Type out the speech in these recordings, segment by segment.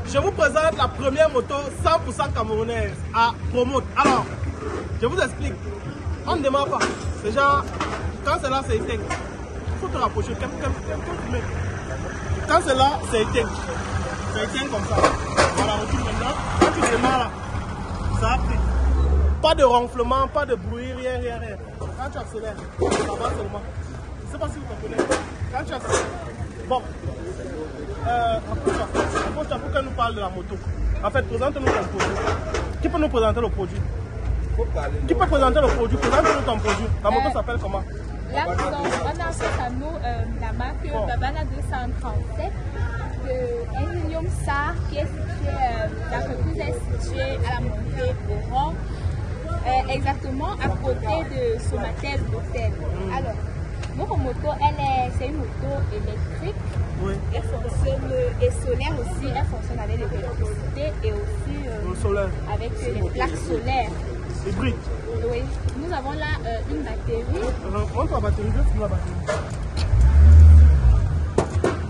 Je vous présente la première moto 100% camerounaise à Promote. Alors, je vous explique. On ne démarre pas. Déjà, quand c'est là, c'est éteint. Il faut te rapprocher. Quand c'est là, c'est éteint. C'est éteint comme ça. Voilà, recule maintenant. Quand tu démarres là, ça a pris. Pas de ronflement, pas de bruit, rien. Quand tu accélères, ça va seulement. Je ne sais pas si vous comprenez. Quand tu accélères. Bon. Approche-toi pour qu'elle nous parle de la moto. En fait, présente-nous ton produit. Qui peut nous présenter le produit? Qui peut présenter le produit? Présente-nous ton produit. La moto s'appelle comment? Là, on a fait à nous la marque Babana 237 de Enilium Sar qui est située, l'entreprise est située à la montée au rang, exactement à côté de Somatel Hôtel. Alors, notre moto, c'est une moto électrique. Oui. Elle fonctionne et solaire aussi. Elle fonctionne avec l'électricité et aussi avec les plaques solaires. Hybride. Oui. Nous avons là une batterie. Montre la batterie, je la batterie.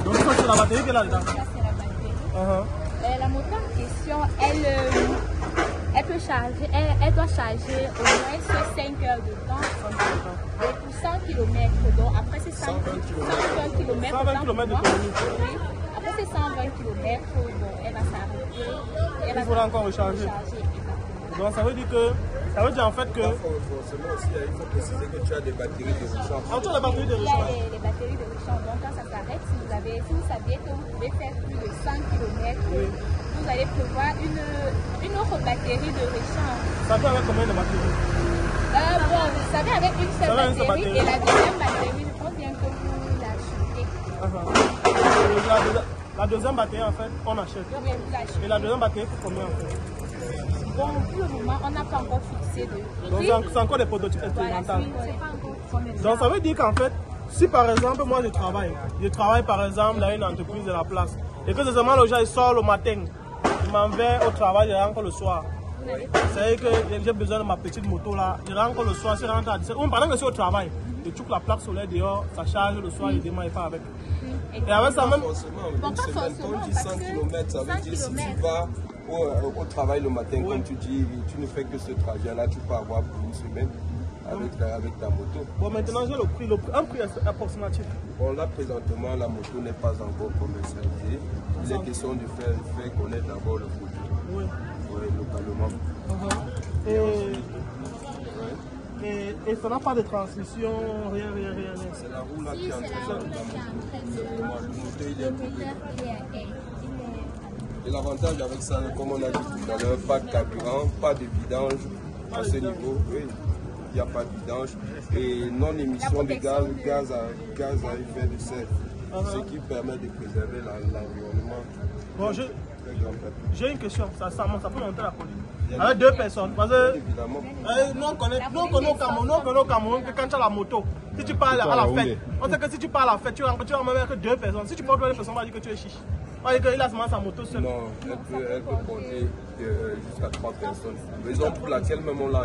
Donc ça c'est la batterie qui est là-dedans. Ça c'est la batterie. La moto en question, elle peut charger, elle doit charger au moins 5 heures de temps. Et pour 100 km, donc après ces 120 km, oui, après ces 120 km, bon, elle va s'arrêter. Il faudra encore recharger. Donc ça veut dire en fait que... Forcément aussi, il faut préciser que tu as des batteries de recharge. Ah, tu as des batteries de recharge. Il y a les batteries de recharge. Donc quand ça s'arrête, si vous saviez que vous pouvez faire plus de 100 km, oui, vous allez prévoir une autre batterie de recharge. Ça fait avec combien de batteries? Bon, vous savez, avec une seule batterie et la deuxième batterie, je pense bien que vous l'achetez. La deuxième batterie, en fait, on achète. Oui, vous l'achetez. Et la deuxième batterie, pour combien en fait? Bon, pour le moment, on n'a pas encore fixé de... Donc c'est encore des prototypes expérimentaux. Voilà, donc ça veut dire qu'en fait, si par exemple, moi je travaille par exemple dans une entreprise de la place, et que seulement le jour il sort le matin, je m'en vais au travail, je rentre le soir. C'est que j'ai besoin de ma petite moto là, je rentre le soir, je rentre à 17h. Pendant que je suis au travail, je touche la plaque solaire dehors, ça charge le soir, je démarre pas avec. Et avec ça même... Forcément, une semaine, quand on dit 100 km, ça veut dire si tu vas au travail le matin, comme tu dis, tu ne fais que ce trajet-là, tu peux avoir pour une semaine avec ta moto. Bon, maintenant j'ai un prix approximatif. Bon, là présentement, la moto n'est pas encore commercialisée. Il est question de faire connaître d'abord le produit. Oui. Oui, localement. Et ça n'a pas de transmission, rien. C'est la roue là qui est en train de le moteur, il est coupé. Et l'avantage avec ça, comme on a dit tout à l'heure, pas de carburant, pas de vidange à ce niveau. Oui, il n'y a pas de vidange. Et non-émission de gaz à effet de serre. Ce qui permet de préserver l'environnement. Bon, j'ai une question, ça peut monter la colline. Avec deux personnes. Parce que nous on connaît au Cameroun que quand tu as la moto, si tu parles à la fête, on sait que si tu parles à la fête, tu vas même avec deux personnes. Si tu portes deux personnes, on va dire que tu es chiche. On va dire qu'il a seulement sa moto seule. Non, elle peut porter jusqu'à 3 personnes. Raison pour laquelle même on l'a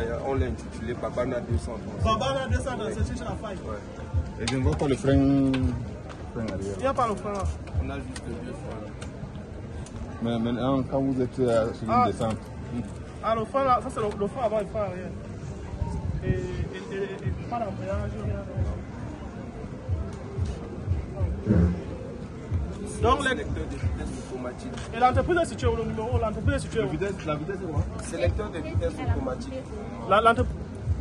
intitulé Babana 237. Babana 237 sur la faille. Ouais. Et je ne vois pas le frein arrière. Il n'y a pas le frein là. On a juste deux freins. Mais maintenant, quand vous êtes sur une descente. Ah, le frein là, ça c'est le frein avant et le frein arrière. Et pas d'emballage, rien. Donc, et l'entreprise est située où? Le numéro, l'entreprise est située où? La vitesse est quoi? Sélecteur de vitesse automatique.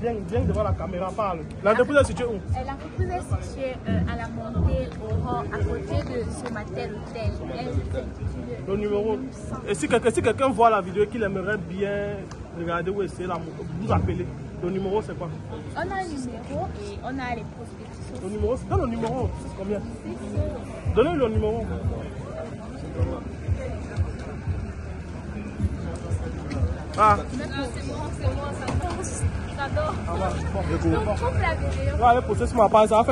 Viens devant la caméra, parle. L'entreprise est située où? L'entreprise est située à la montée au rang, à côté de Somatel Hôtel. Le numéro. Et si quelqu'un voit la vidéo et qu'il aimerait bien regarder où c'est la moto, vous appelez. Le numéro c'est quoi? On a un numéro et on a les prospectus. Le numéro, donne le numéro, c'est combien? Donnez le numéro. Ah. C'est bon, ça passe. J'adore. Ah ouais, bon. Donc, coupe la vidéo. Je vais aller poster sur ma page, ça va faire